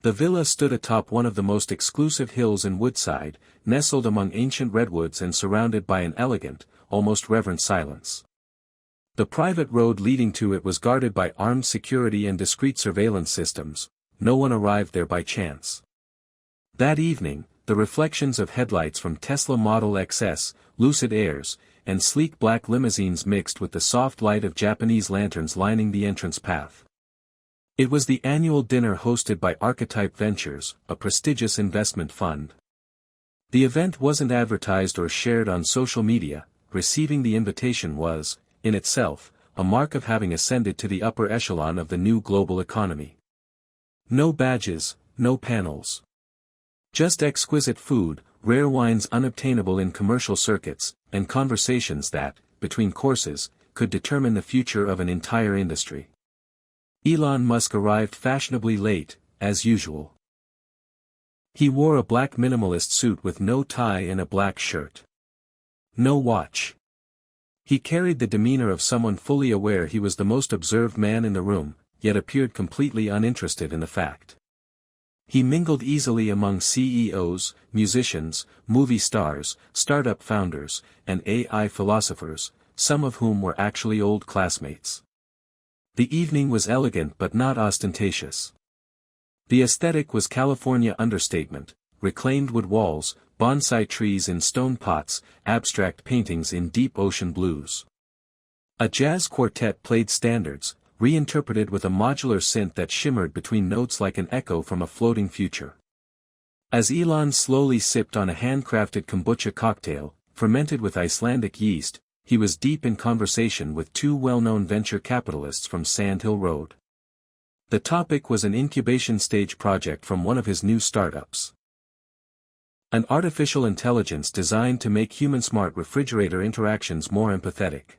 The villa stood atop one of the most exclusive hills in Woodside, nestled among ancient redwoods and surrounded by an elegant, almost reverent silence. The private road leading to it was guarded by armed security and discreet surveillance systems. No one arrived there by chance. That evening, the reflections of headlights from Tesla Model XS, Lucid Airs, and sleek black limousines mixed with the soft light of Japanese lanterns lining the entrance path. It was the annual dinner hosted by Archetype Ventures, a prestigious investment fund. The event wasn't advertised or shared on social media. Receiving the invitation was, in itself, a mark of having ascended to the upper echelon of the new global economy. No badges, no panels. Just exquisite food, rare wines unobtainable in commercial circuits, and conversations that, between courses, could determine the future of an entire industry. Elon Musk arrived fashionably late, as usual. He wore a black minimalist suit with no tie and a black shirt. No watch. He carried the demeanor of someone fully aware he was the most observed man in the room, yet appeared completely uninterested in the fact. He mingled easily among CEOs, musicians, movie stars, startup founders, and AI philosophers, some of whom were actually old classmates. The evening was elegant but not ostentatious. The aesthetic was California understatement: reclaimed wood walls, bonsai trees in stone pots, abstract paintings in deep ocean blues. A jazz quartet played standards, reinterpreted with a modular synth that shimmered between notes like an echo from a floating future. As Elon slowly sipped on a handcrafted kombucha cocktail, fermented with Icelandic yeast, he was deep in conversation with two well-known venture capitalists from Sand Hill Road. The topic was an incubation stage project from one of his new startups. An artificial intelligence designed to make human-smart refrigerator interactions more empathetic.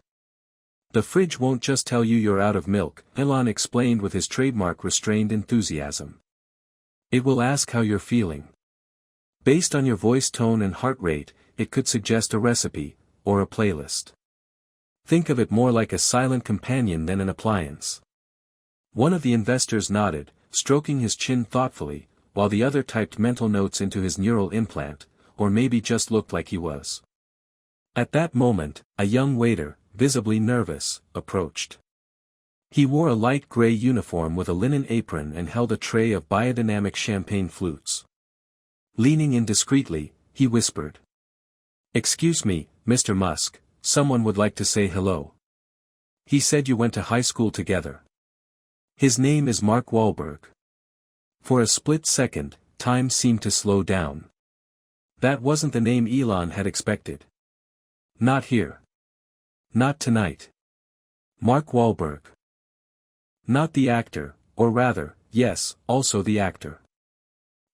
The fridge won't just tell you you're out of milk, Elon explained with his trademark restrained enthusiasm. It will ask how you're feeling. Based on your voice tone and heart rate, it could suggest a recipe, or a playlist. Think of it more like a silent companion than an appliance. One of the investors nodded, stroking his chin thoughtfully, while the other typed mental notes into his neural implant, or maybe just looked like he was. At that moment, a young waiter, visibly nervous, approached. He wore a light gray uniform with a linen apron and held a tray of biodynamic champagne flutes. Leaning in discreetly, he whispered. "Excuse me, Mr. Musk, someone would like to say hello. He said you went to high school together. His name is Mark Wahlberg." For a split second, time seemed to slow down. That wasn't the name Elon had expected. Not here. Not tonight. Mark Wahlberg. Not the actor, or rather, yes, also the actor.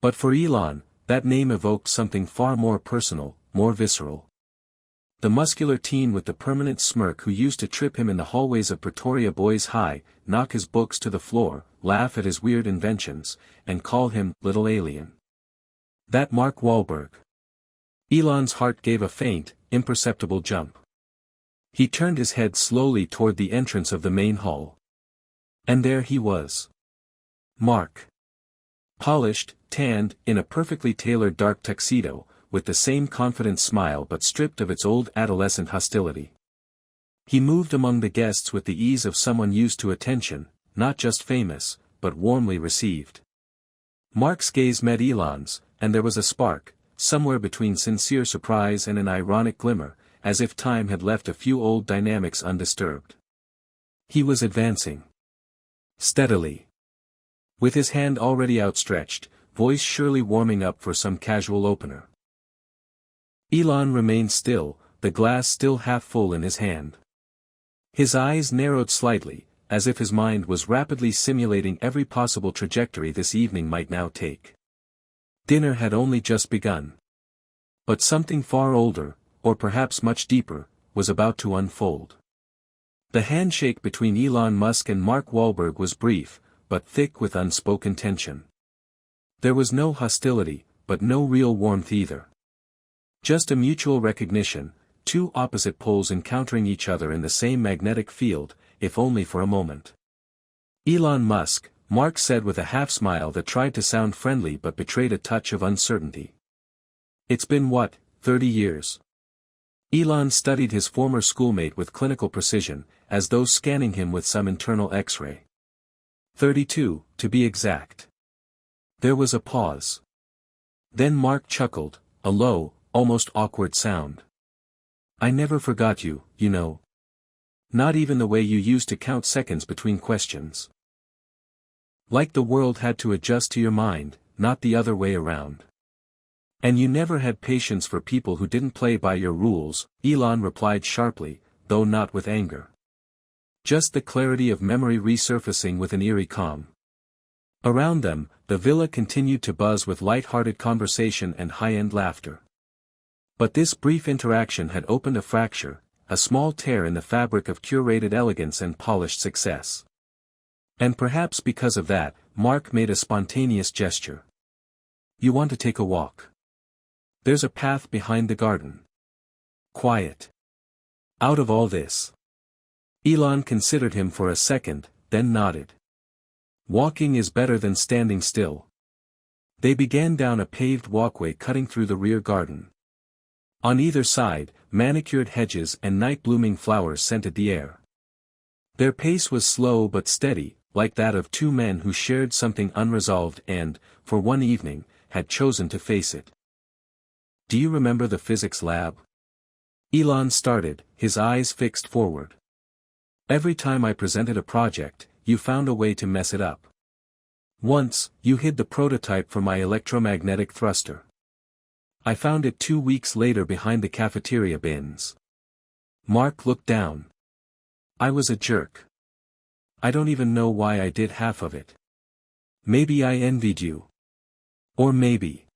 But for Elon, that name evoked something far more personal, more visceral. The muscular teen with the permanent smirk who used to trip him in the hallways of Pretoria Boys High, knock his books to the floor, laugh at his weird inventions, and call him little alien. That Mark Wahlberg. Elon's heart gave a faint, imperceptible jump. He turned his head slowly toward the entrance of the main hall. And there he was. Mark. Polished, tanned, in a perfectly tailored dark tuxedo, with the same confident smile but stripped of its old adolescent hostility. He moved among the guests with the ease of someone used to attention, not just famous, but warmly received. Mark's gaze met Elon's, and there was a spark, somewhere between sincere surprise and an ironic glimmer, as if time had left a few old dynamics undisturbed. He was advancing. Steadily. With his hand already outstretched, voice surely warming up for some casual opener. Elon remained still, the glass still half full in his hand. His eyes narrowed slightly, as if his mind was rapidly simulating every possible trajectory this evening might now take. Dinner had only just begun. But something far older, or perhaps much deeper, was about to unfold. The handshake between Elon Musk and Mark Wahlberg was brief, but thick with unspoken tension. There was no hostility, but no real warmth either. Just a mutual recognition, two opposite poles encountering each other in the same magnetic field, if only for a moment. Elon Musk, Mark said with a half-smile that tried to sound friendly but betrayed a touch of uncertainty. It's been what, 30 years? Elon studied his former schoolmate with clinical precision, as though scanning him with some internal X-ray. 32, to be exact. There was a pause. Then Mark chuckled, a low, almost awkward sound. I never forgot you, you know. Not even the way you used to count seconds between questions. Like the world had to adjust to your mind, not the other way around. And you never had patience for people who didn't play by your rules, Elon replied sharply, though not with anger. Just the clarity of memory resurfacing with an eerie calm. Around them, the villa continued to buzz with light-hearted conversation and high-end laughter. But this brief interaction had opened a fracture, a small tear in the fabric of curated elegance and polished success. And perhaps because of that, Mark made a spontaneous gesture. You want to take a walk? There's a path behind the garden. Quiet. Out of all this. Elon considered him for a second, then nodded. Walking is better than standing still. They began down a paved walkway cutting through the rear garden. On either side, manicured hedges and night-blooming flowers scented the air. Their pace was slow but steady, like that of two men who shared something unresolved and, for one evening, had chosen to face it. Do you remember the physics lab? Elon started, his eyes fixed forward. Every time I presented a project, you found a way to mess it up. Once, you hid the prototype for my electromagnetic thruster. I found it 2 weeks later behind the cafeteria bins. Mark looked down. I was a jerk. I don't even know why I did half of it. Maybe I envied you. Or maybe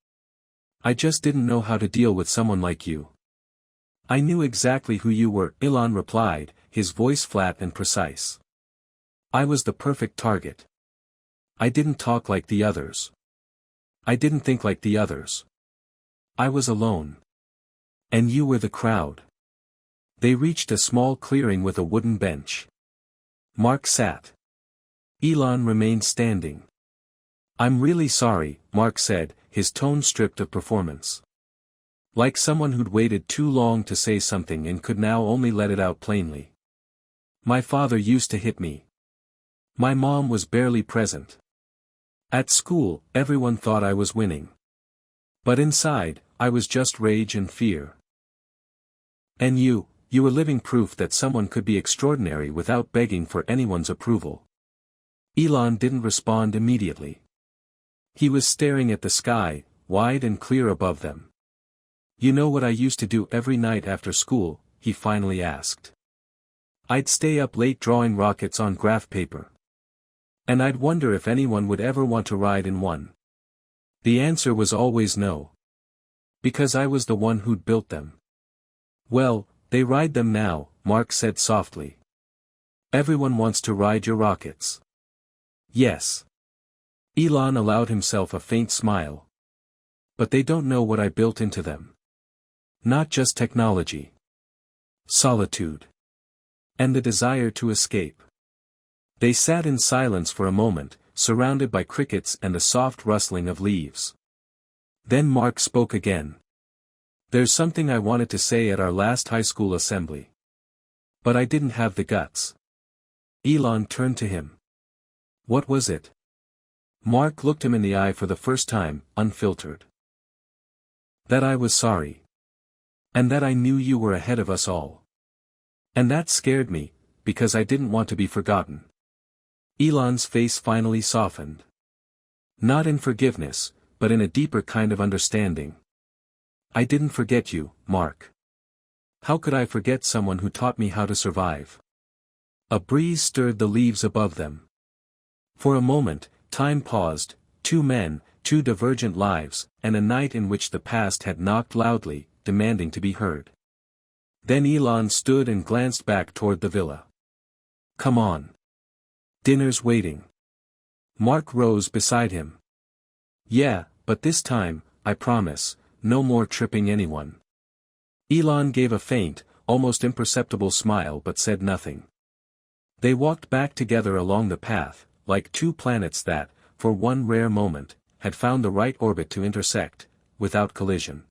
I just didn't know how to deal with someone like you. I knew exactly who you were, Elon replied, his voice flat and precise. I was the perfect target. I didn't talk like the others. I didn't think like the others. I was alone. And you were the crowd. They reached a small clearing with a wooden bench. Mark sat. Elon remained standing. I'm really sorry, Mark said, his tone stripped of performance. Like someone who'd waited too long to say something and could now only let it out plainly. My father used to hit me. My mom was barely present. At school, everyone thought I was winning. But inside, I was just rage and fear. And you were living proof that someone could be extraordinary without begging for anyone's approval. Elon didn't respond immediately. He was staring at the sky, wide and clear above them. You know what I used to do every night after school? He finally asked. I'd stay up late drawing rockets on graph paper. And I'd wonder if anyone would ever want to ride in one. The answer was always no. Because I was the one who'd built them. Well, they ride them now, Mark said softly. Everyone wants to ride your rockets. Yes. Elon allowed himself a faint smile. But they don't know what I built into them. Not just technology. Solitude. And the desire to escape. They sat in silence for a moment, surrounded by crickets and the soft rustling of leaves. Then Mark spoke again. There's something I wanted to say at our last high school assembly. But I didn't have the guts. Elon turned to him. What was it? Mark looked him in the eye for the first time, unfiltered. That I was sorry. And that I knew you were ahead of us all. And that scared me, because I didn't want to be forgotten. Elon's face finally softened. Not in forgiveness, but in a deeper kind of understanding. I didn't forget you, Mark. How could I forget someone who taught me how to survive? A breeze stirred the leaves above them. For a moment, time paused, two men, two divergent lives, and a night in which the past had knocked loudly, demanding to be heard. Then Elon stood and glanced back toward the villa. Come on. Dinner's waiting. Mark rose beside him. Yeah, but this time, I promise, no more tripping anyone. Elon gave a faint, almost imperceptible smile but said nothing. They walked back together along the path, like two planets that, for one rare moment, had found the right orbit to intersect, without collision.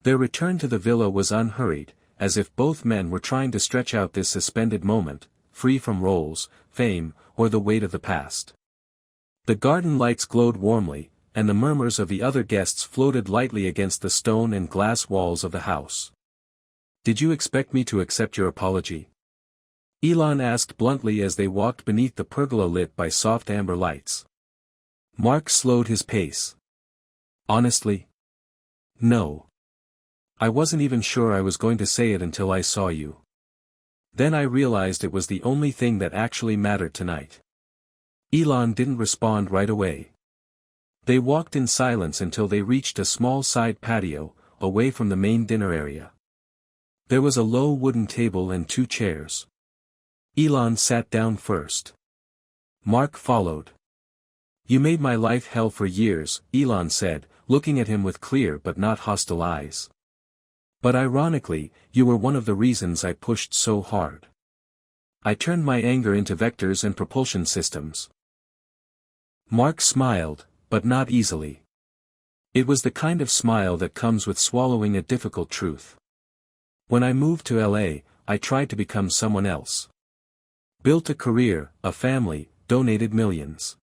Their return to the villa was unhurried, as if both men were trying to stretch out this suspended moment, free from roles, fame, or the weight of the past. The garden lights glowed warmly, and the murmurs of the other guests floated lightly against the stone and glass walls of the house. "Did you expect me to accept your apology?" Elon asked bluntly as they walked beneath the pergola lit by soft amber lights. Mark slowed his pace. "Honestly? No. I wasn't even sure I was going to say it until I saw you. Then I realized it was the only thing that actually mattered tonight." Elon didn't respond right away. They walked in silence until they reached a small side patio, away from the main dinner area. There was a low wooden table and two chairs. Elon sat down first. Mark followed. "You made my life hell for years," Elon said, looking at him with clear but not hostile eyes. "But ironically, you were one of the reasons I pushed so hard. I turned my anger into vectors and propulsion systems." Mark smiled, but not easily. It was the kind of smile that comes with swallowing a difficult truth. "When I moved to LA, I tried to become someone else. Built a career, a family, donated millions.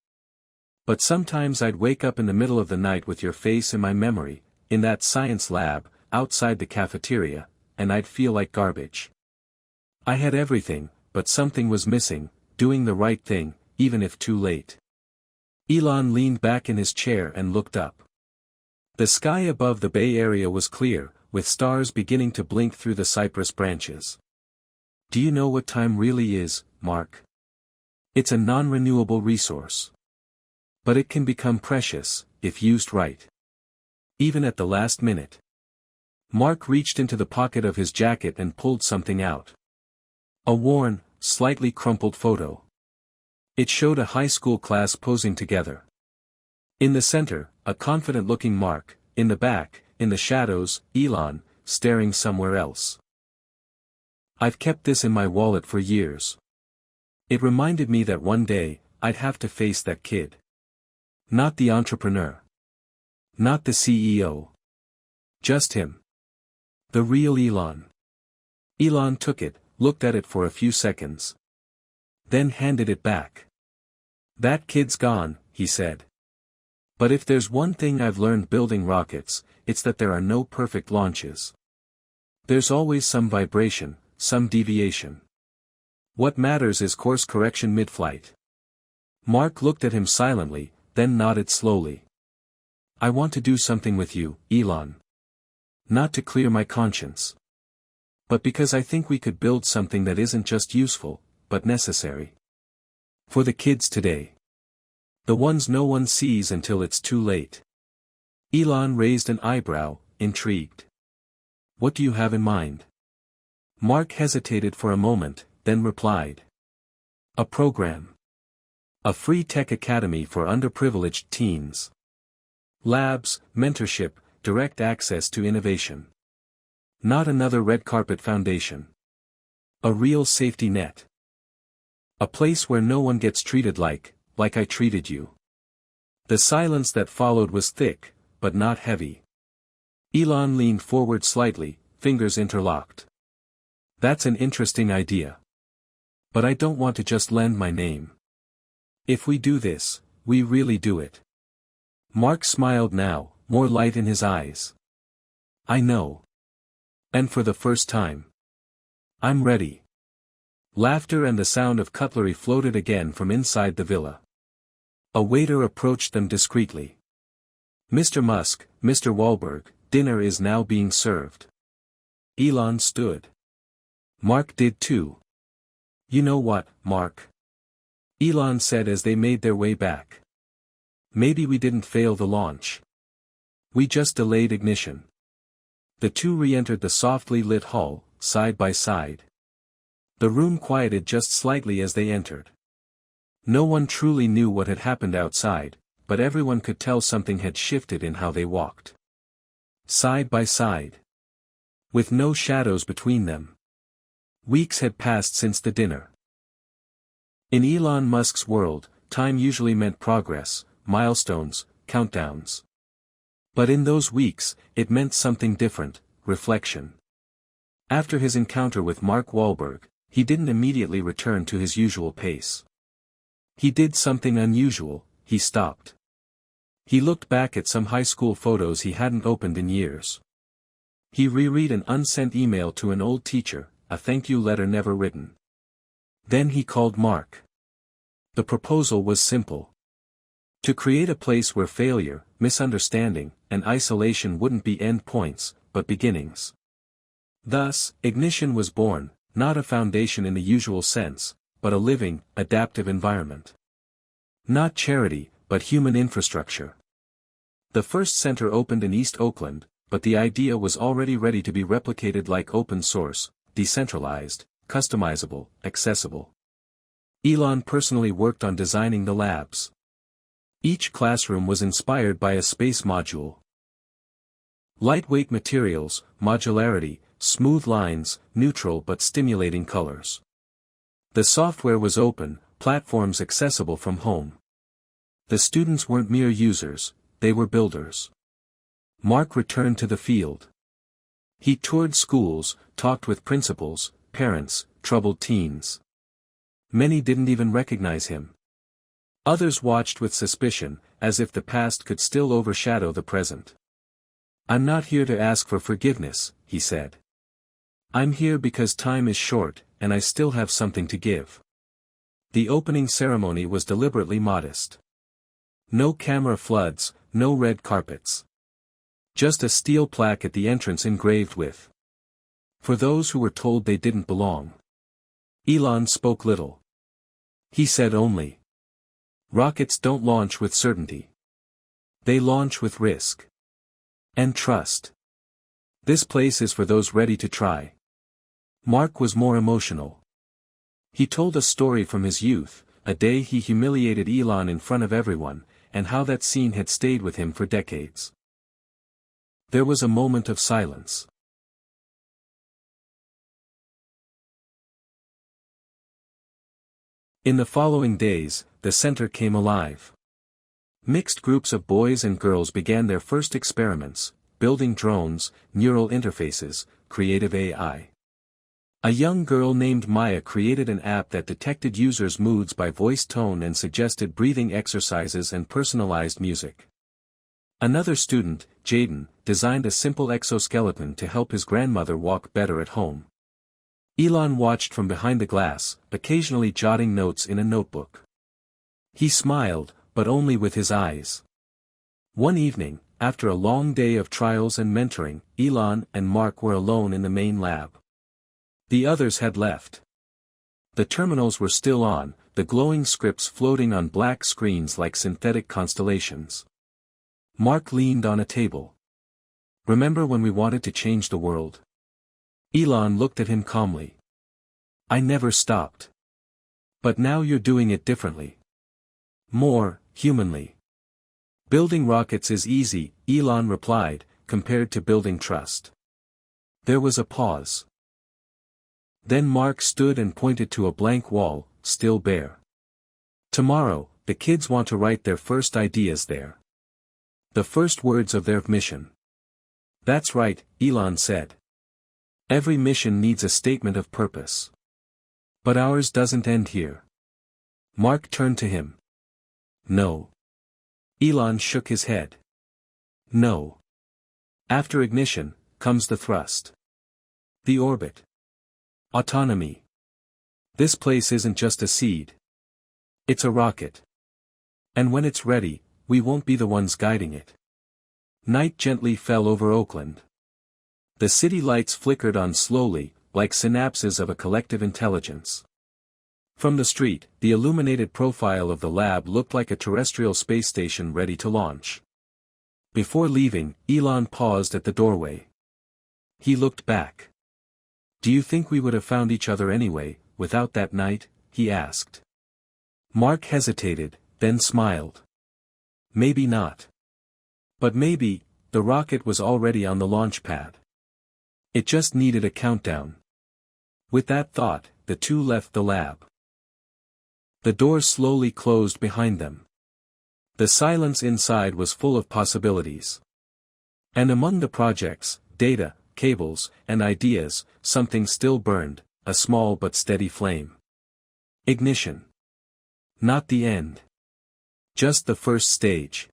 But sometimes I'd wake up in the middle of the night with your face in my memory, in that science lab, outside the cafeteria, and I'd feel like garbage. I had everything, but something was missing, doing the right thing, even if too late." Elon leaned back in his chair and looked up. The sky above the Bay Area was clear, with stars beginning to blink through the cypress branches. "Do you know what time really is, Mark? It's a non-renewable resource. But it can become precious, if used right. Even at the last minute." Mark reached into the pocket of his jacket and pulled something out. A worn, slightly crumpled photo. It showed a high school class posing together. In the center, a confident-looking Mark, in the back, in the shadows, Elon, staring somewhere else. "I've kept this in my wallet for years. It reminded me that one day, I'd have to face that kid. Not the entrepreneur. Not the CEO. Just him. The real Elon." Elon took it, looked at it for a few seconds. Then handed it back. "That kid's gone," he said. "But if there's one thing I've learned building rockets, it's that there are no perfect launches. There's always some vibration, some deviation. What matters is course correction mid-flight." Mark looked at him silently, then nodded slowly. "I want to do something with you, Elon. Not to clear my conscience. But because I think we could build something that isn't just useful, but necessary. For the kids today. The ones no one sees until it's too late." Elon raised an eyebrow, intrigued. "What do you have in mind?" Mark hesitated for a moment, then replied. "A program. A free tech academy for underprivileged teens. Labs, mentorship, direct access to innovation. Not another red carpet foundation. A real safety net. A place where no one gets treated like I treated you." The silence that followed was thick, but not heavy. Elon leaned forward slightly, fingers interlocked. "That's an interesting idea. But I don't want to just lend my name. If we do this, we really do it." Mark smiled now, more light in his eyes. "I know. And for the first time. I'm ready." Laughter and the sound of cutlery floated again from inside the villa. A waiter approached them discreetly. "Mr. Musk, Mr. Wahlberg, dinner is now being served." Elon stood. Mark did too. "You know what, Mark?" Elon said as they made their way back. "Maybe we didn't fail the launch. We just delayed ignition." The two re-entered the softly lit hall, side by side. The room quieted just slightly as they entered. No one truly knew what had happened outside, but everyone could tell something had shifted in how they walked. Side by side. With no shadows between them. Weeks had passed since the dinner. In Elon Musk's world, time usually meant progress, milestones, countdowns. But in those weeks, it meant something different: reflection. After his encounter with Mark Wahlberg, he didn't immediately return to his usual pace. He did something unusual. He stopped. He looked back at some high school photos he hadn't opened in years. He reread an unsent email to an old teacher, a thank you letter never written. Then he called Mark. The proposal was simple. To create a place where failure, misunderstanding, and isolation wouldn't be end points, but beginnings. Thus, Ignition was born, not a foundation in the usual sense, but a living, adaptive environment. Not charity, but human infrastructure. The first center opened in East Oakland, but the idea was already ready to be replicated, like open source, decentralized, customizable, accessible. Elon personally worked on designing the labs. Each classroom was inspired by a space module. Lightweight materials, modularity, smooth lines, neutral but stimulating colors. The software was open, platforms accessible from home. The students weren't mere users, they were builders. Mark returned to the field. He toured schools, talked with principals, parents, troubled teens. Many didn't even recognize him. Others watched with suspicion, as if the past could still overshadow the present. "I'm not here to ask for forgiveness," he said. "I'm here because time is short, and I still have something to give." The opening ceremony was deliberately modest. No camera floods, no red carpets. Just a steel plaque at the entrance engraved with "For those who were told they didn't belong." Elon spoke little. He said only, "Rockets don't launch with certainty. They launch with risk. And trust. This place is for those ready to try." Mark was more emotional. He told a story from his youth, a day he humiliated Elon in front of everyone, and how that scene had stayed with him for decades. There was a moment of silence. In the following days, the center came alive. Mixed groups of boys and girls began their first experiments, building drones, neural interfaces, creative AI. A young girl named Maya created an app that detected users' moods by voice tone and suggested breathing exercises and personalized music. Another student, Jaden, designed a simple exoskeleton to help his grandmother walk better at home. Elon watched from behind the glass, occasionally jotting notes in a notebook. He smiled, but only with his eyes. One evening, after a long day of trials and mentoring, Elon and Mark were alone in the main lab. The others had left. The terminals were still on, the glowing scripts floating on black screens like synthetic constellations. Mark leaned on a table. "Remember when we wanted to change the world?" Elon looked at him calmly. "I never stopped. But now you're doing it differently. More, humanly." "Building rockets is easy," Elon replied, "compared to building trust." There was a pause. Then Mark stood and pointed to a blank wall, still bare. "Tomorrow, the kids want to write their first ideas there. The first words of their mission." "That's right," Elon said. "Every mission needs a statement of purpose. But ours doesn't end here." Mark turned to him. "No." Elon shook his head. "No. After ignition, comes the thrust. The orbit. Autonomy. This place isn't just a seed. It's a rocket. And when it's ready, we won't be the ones guiding it." Night gently fell over Oakland. The city lights flickered on slowly, like synapses of a collective intelligence. From the street, the illuminated profile of the lab looked like a terrestrial space station ready to launch. Before leaving, Elon paused at the doorway. He looked back. "Do you think we would have found each other anyway, without that night?" he asked. Mark hesitated, then smiled. "Maybe not. But maybe, the rocket was already on the launch pad. It just needed a countdown." With that thought, the two left the lab. The doors slowly closed behind them. The silence inside was full of possibilities. And among the projects, data, cables, and ideas, something still burned, a small but steady flame. Ignition. Not the end. Just the first stage.